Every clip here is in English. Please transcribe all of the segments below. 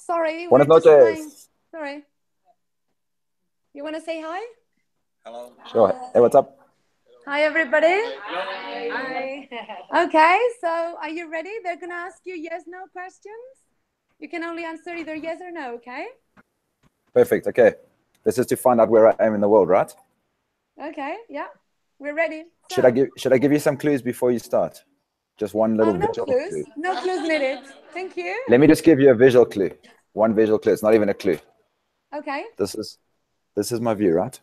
Sorry, Buenas we're just playing. noches. Sorry. You want to say hi? Hello. Sure. Hey, what's up? Hi, everybody. Hi. Okay, so are you ready? They're going to ask you yes/no questions. You can only answer either yes or no, okay? Perfect. Okay. This is to find out where I am in the world, right? Okay, yeah. We're ready. So, Should I give you some clues before you start? Just one little no visual clues. clue. No clues needed. Thank you. Let me just give you a visual clue. One visual clue. It's not even a clue. Okay. This is my view, right?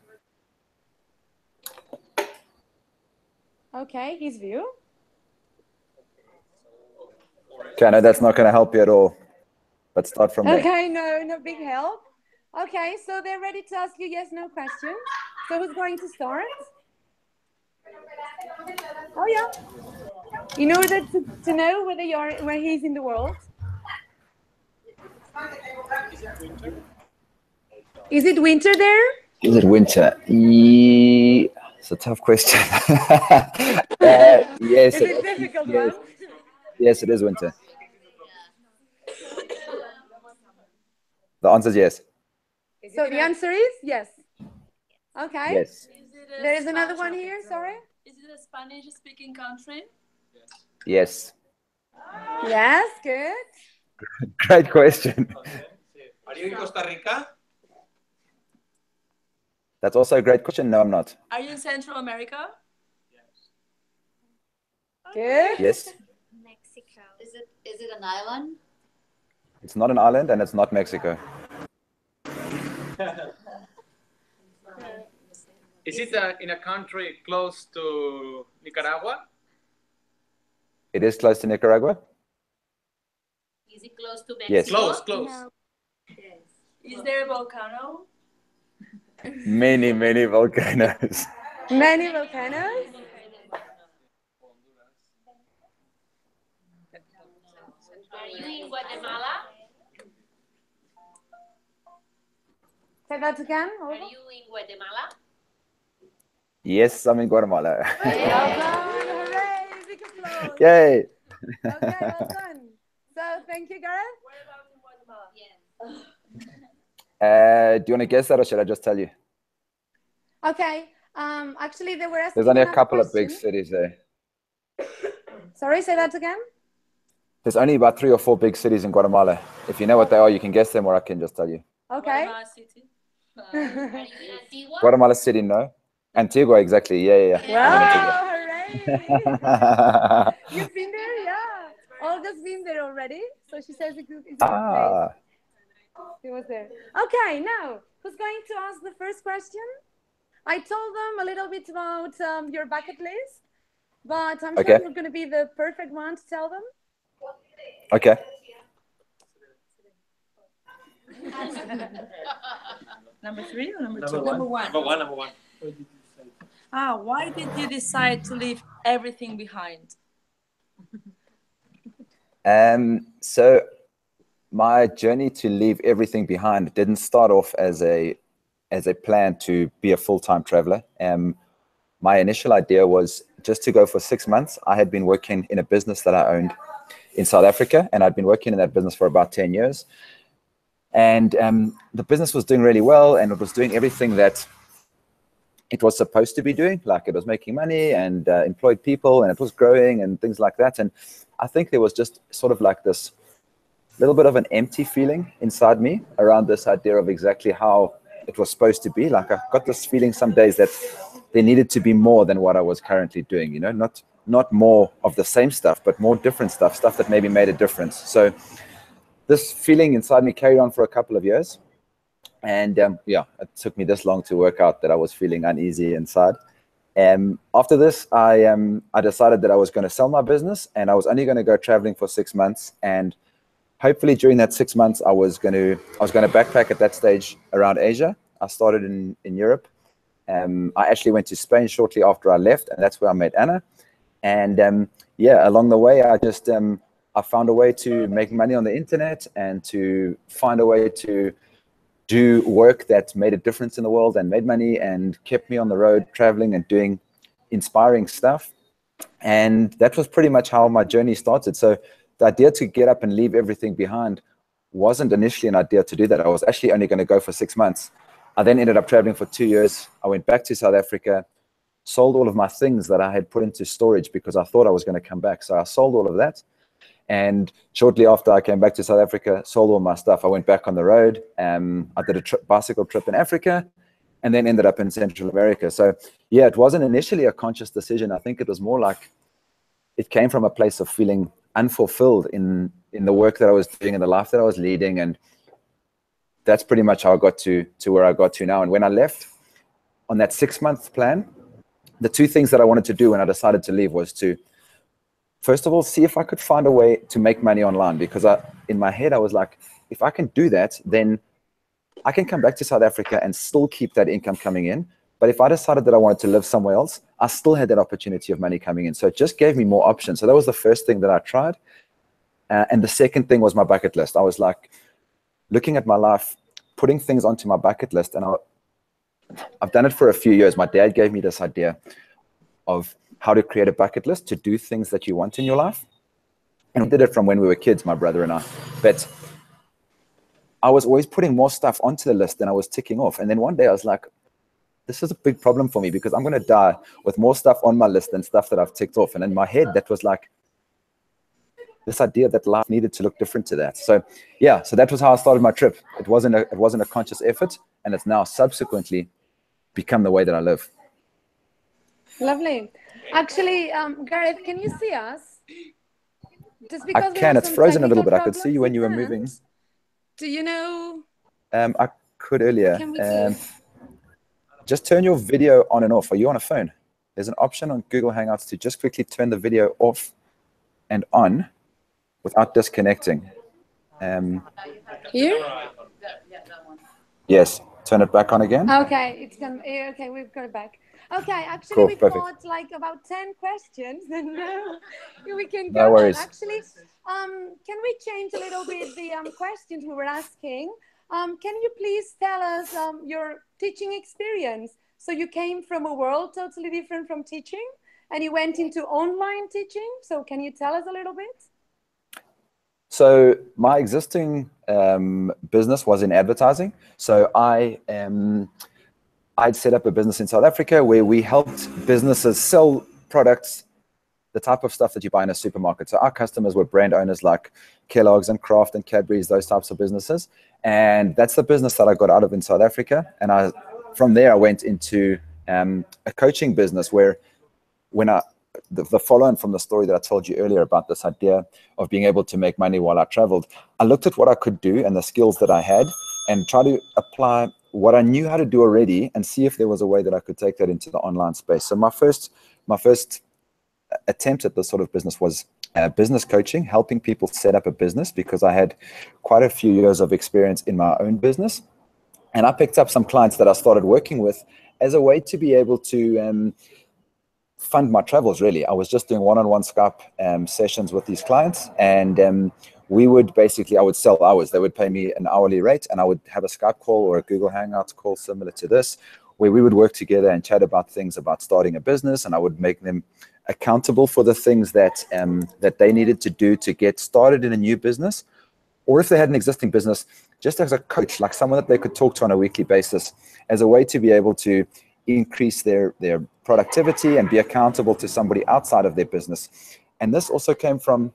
Okay, his view. Okay, I know that's not going to help you at all, but start from there. Okay, no big help. Okay, so they're ready to ask you yes/no questions. So who's going to start? Oh yeah. In order to know where he's in the world. Is it winter there? Is it winter? It's a tough question. Yes. Is it a difficult one? Yes, it is winter. The answer is yes. So the answer is yes. Okay. Yes. There is another one here, sorry. Is it a Spanish-speaking country? Yes. Yes, good. Great question. Are you in Costa Rica? That's also a great question. No, I'm not. Are you in Central America? Good. Yes. Mexico. Is it an island? It's not an island and it's not Mexico. Is it in a country close to Nicaragua? It is close to Nicaragua? Is it close to Mexico? Yes. Close. No. Yes. Is there a volcano? Many, many volcanoes. Many volcanoes? Are you in Guatemala? Say that again. Are you in Guatemala? Yes, I'm in Guatemala. Well done. Hooray. Big applause. Yay. Okay, well done. So thank you, Gareth. Whereabouts in Guatemala? Yes. Do you want to guess that or should I just tell you? Okay. Actually, they were asking There's only a another couple of big question. cities there. Sorry, say that again. There's only about 3 or 4 big cities in Guatemala. If you know what they are, you can guess them or I can just tell you. Okay. Guatemala City. Are you in Antigua? Guatemala City, no. Antigua, exactly. Yeah. Wow, hooray. You've been there? Yeah. Olga's been there already. So she says it's a good place. She was there. Okay, now, who's going to ask the first question? I told them a little bit about your bucket list, but I'm sure you're going to be the perfect one to tell them. Okay. Number 3 or number 2? Number one. Why did you decide to leave everything behind? So my journey to leave everything behind didn't start off as a plan to be a full-time traveler. My initial idea was just to go for 6 months. I had been working in a business that I owned in South Africa, and I'd been working in that business for about 10 years. And the business was doing really well, and it was doing everything that it was supposed to be doing. Like, it was making money and employed people, and it was growing and things like that. And I think there was just sort of like this little bit of an empty feeling inside me around this idea of exactly how it was supposed to be. Like, I got this feeling some days that there needed to be more than what I was currently doing, you know, not more of the same stuff, but more different stuff that maybe made a difference. So this feeling inside me carried on for a couple of years. And it took me this long to work out that I was feeling uneasy inside. After this, I decided that I was going to sell my business, and I was only going to go traveling for 6 months. And hopefully during that 6 months, I was going to backpack at that stage around Asia. I started in Europe. I actually went to Spain shortly after I left, and that's where I met Anna. And along the way, I found a way to make money on the internet and to find a way to do work that made a difference in the world and made money and kept me on the road traveling and doing inspiring stuff. And that was pretty much how my journey started. So the idea to get up and leave everything behind wasn't initially an idea to do that. I was actually only going to go for 6 months. I then ended up traveling for 2 years. I went back to South Africa, sold all of my things that I had put into storage because I thought I was going to come back. So I sold all of that. And shortly after I came back to South Africa, sold all my stuff, I went back on the road. I did a bicycle trip in Africa and then ended up in Central America. So yeah, it wasn't initially a conscious decision. I think it was more like it came from a place of feeling unfulfilled in the work that I was doing and the life that I was leading. And that's pretty much how I got to where I got to now. And when I left on that 6-month plan, the 2 things that I wanted to do when I decided to leave was to, first of all, see if I could find a way to make money online, because in my head, I was like, if I can do that, then I can come back to South Africa and still keep that income coming in. But if I decided that I wanted to live somewhere else, I still had that opportunity of money coming in. So it just gave me more options. So that was the first thing that I tried. And the second thing was my bucket list. I was like looking at my life, putting things onto my bucket list. And I've done it for a few years. My dad gave me this idea of how to create a bucket list to do things that you want in your life. And we did it from when we were kids, my brother and I. But I was always putting more stuff onto the list than I was ticking off. And then one day I was like, this is a big problem for me because I'm going to die with more stuff on my list than stuff that I've ticked off. And in my head, that was like this idea that life needed to look different to that. So yeah, so that was how I started my trip. It wasn't a conscious effort, and it's now subsequently become the way that I live. Lovely. Actually, Gareth, can you see us? Just because I can. It's frozen a little bit. I could see you when you were moving. Do you know? I could earlier. Can we do? Just turn your video on and off. Are you on a phone? There's an option on Google Hangouts to just quickly turn the video off and on without disconnecting. Here? Yes. Turn it back on again. Okay, it's done. Okay, we've got it back. Okay, actually, Cool, we've perfect. got like about 10 questions, and now we can No go. worries. Actually, can we change a little bit the questions we were asking? Can you please tell us your teaching experience? So you came from a world totally different from teaching, and you went into online teaching. So can you tell us a little bit? So my existing business was in advertising. So I'd set up a business in South Africa where we helped businesses sell products, the type of stuff that you buy in a supermarket. So our customers were brand owners like Kellogg's and Kraft and Cadbury's, those types of businesses. And that's the business that I got out of in South Africa. And from there, I went into a coaching business where the follow-on from the story that I told you earlier about this idea of being able to make money while I traveled, I looked at what I could do and the skills that I had and try to apply what I knew how to do already and see if there was a way that I could take that into the online space. So my first attempt at this sort of business was business coaching, helping people set up a business, because I had quite a few years of experience in my own business. And I picked up some clients that I started working with as a way to be able to fund my travels, really. I was just doing one-on-one Skype sessions with these clients, and I would sell hours. They would pay me an hourly rate, and I would have a Skype call or a Google Hangouts call similar to this, where we would work together and chat about things about starting a business, and I would make them accountable for the things that they needed to do to get started in a new business, or if they had an existing business, just as a coach, like someone that they could talk to on a weekly basis, as a way to be able to increase their productivity and be accountable to somebody outside of their business. And this also came from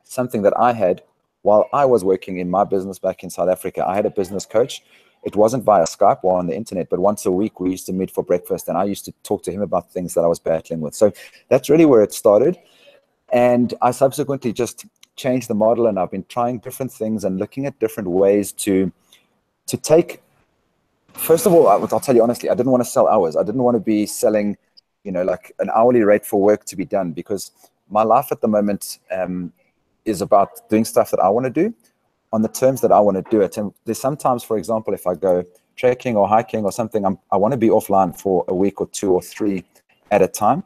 something that I had while I was working in my business back in South Africa. I had a business coach. It wasn't via Skype or on the internet, but once a week we used to meet for breakfast, and I used to talk to him about things that I was battling with. So that's really where it started. And I subsequently just changed the model, and I've been trying different things and looking at different ways to take. First of all, I'll tell you honestly, I didn't want to sell hours. I didn't want to be selling, like an hourly rate for work to be done, because my life at the moment is about doing stuff that I want to do on the terms that I want to do it. And there's sometimes, for example, if I go trekking or hiking or something, I want to be offline for a week or 2 or 3 at a time.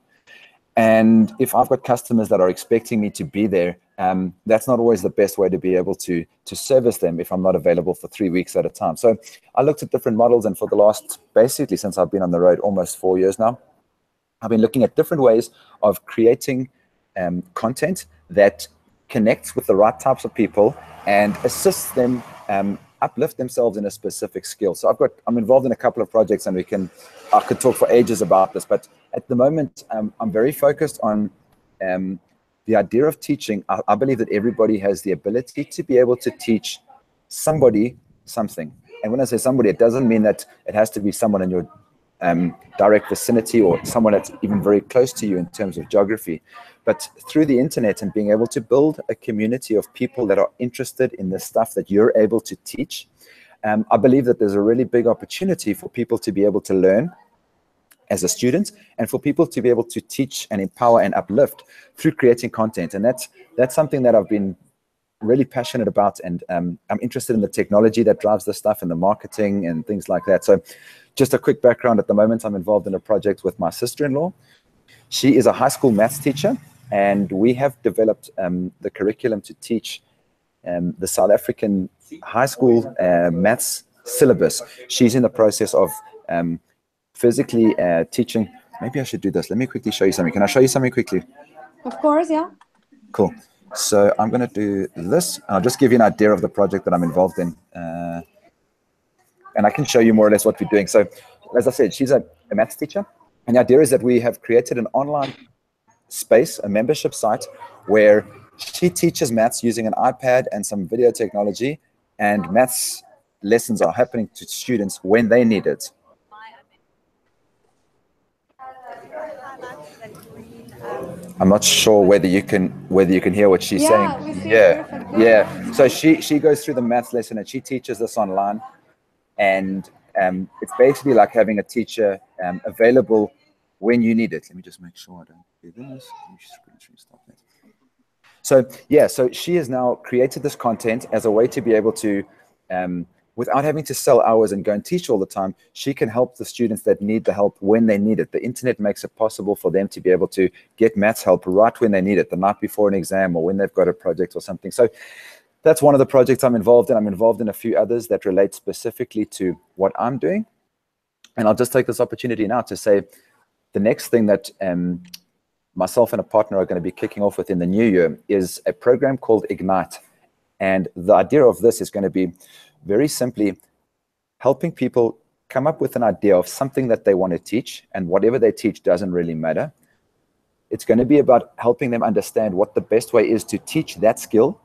And if I've got customers that are expecting me to be there, that's not always the best way to be able to service them if I'm not available for 3 weeks at a time. So I looked at different models, and for the last, basically since I've been on the road, almost 4 years now, I've been looking at different ways of creating content that connect with the right types of people and assist them uplift themselves in a specific skill. So I'm involved in a couple of projects, and I could talk for ages about this, but at the moment I'm very focused on the idea of teaching. I believe that everybody has the ability to be able to teach somebody something. And when I say somebody, it doesn't mean that it has to be someone in your direct vicinity or someone that's even very close to you in terms of geography. But through the internet and being able to build a community of people that are interested in the stuff that you're able to teach, I believe that there's a really big opportunity for people to be able to learn as a student, and for people to be able to teach and empower and uplift through creating content. And that's something that I've been really passionate about, and I'm interested in the technology that drives this stuff and the marketing and things like that. So just a quick background: at the moment I'm involved in a project with my sister-in-law. She is a high school maths teacher, and we have developed the curriculum to teach the South African high school maths syllabus. She's in the process of physically teaching. Maybe I should do this. Let me quickly show you something. Can I show you something quickly? Of course, yeah. Cool. So I'm going to do this. I'll just give you an idea of the project that I'm involved in. And I can show you more or less what we're doing. So as I said, she's a maths teacher. And the idea is that we have created an online space, a membership site, where she teaches maths using an iPad and some video technology. And maths lessons are happening to students when they need it. I'm not sure whether you can hear what she's saying. Yeah. So she goes through the maths lesson and she teaches this online, and it's basically like having a teacher available when you need it. Let me just make sure I don't do this. So yeah, so she has now created this content as a way to be able to, without having to sell hours and go and teach all the time, she can help the students that need the help when they need it. The internet makes it possible for them to be able to get maths help right when they need it, the night before an exam or when they've got a project or something. So that's one of the projects I'm involved in. I'm involved in a few others that relate specifically to what I'm doing. And I'll just take this opportunity now to say the next thing that myself and a partner are going to be kicking off with in the new year is a program called Ignite. And the idea of this is going to be very simply helping people come up with an idea of something that they want to teach, and whatever they teach doesn't really matter. It's going to be about helping them understand what the best way is to teach that skill,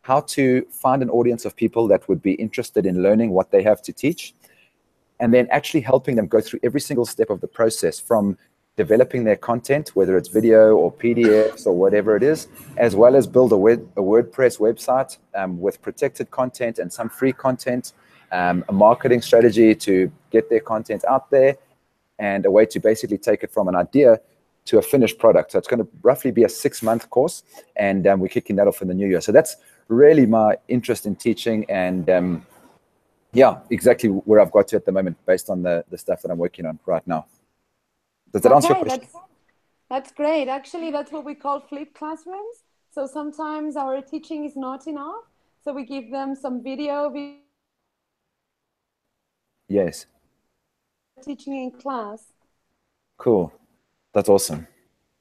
how to find an audience of people that would be interested in learning what they have to teach, and then actually helping them go through every single step of the process, from developing their content, whether it's video or PDFs or whatever it is, as well as build a WordPress website with protected content and some free content, a marketing strategy to get their content out there, and a way to basically take it from an idea to a finished product. So it's going to roughly be a 6-month course, and we're kicking that off in the new year. So that's really my interest in teaching, and yeah, exactly where I've got to at the moment based on the stuff that I'm working on right now. Does that answer your question? That's great. Actually, that's what we call flipped classrooms. So sometimes our teaching is not enough, so we give them some video. Yes. Teaching in class. Cool. That's awesome.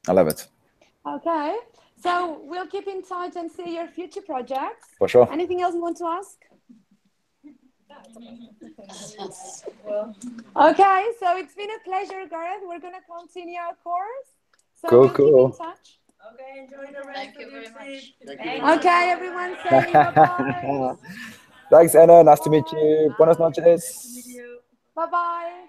I love it. Okay. So we'll keep in touch and see your future projects. For sure. Anything else you want to ask? Okay, so it's been a pleasure, Gareth. We're going to continue our course. So cool, we'll cool. Keep in touch. Okay, enjoy the rest of your trip. Okay, everyone, say bye-bye. Thanks, Anna. Nice to meet you. Buenas noches. Bye-bye.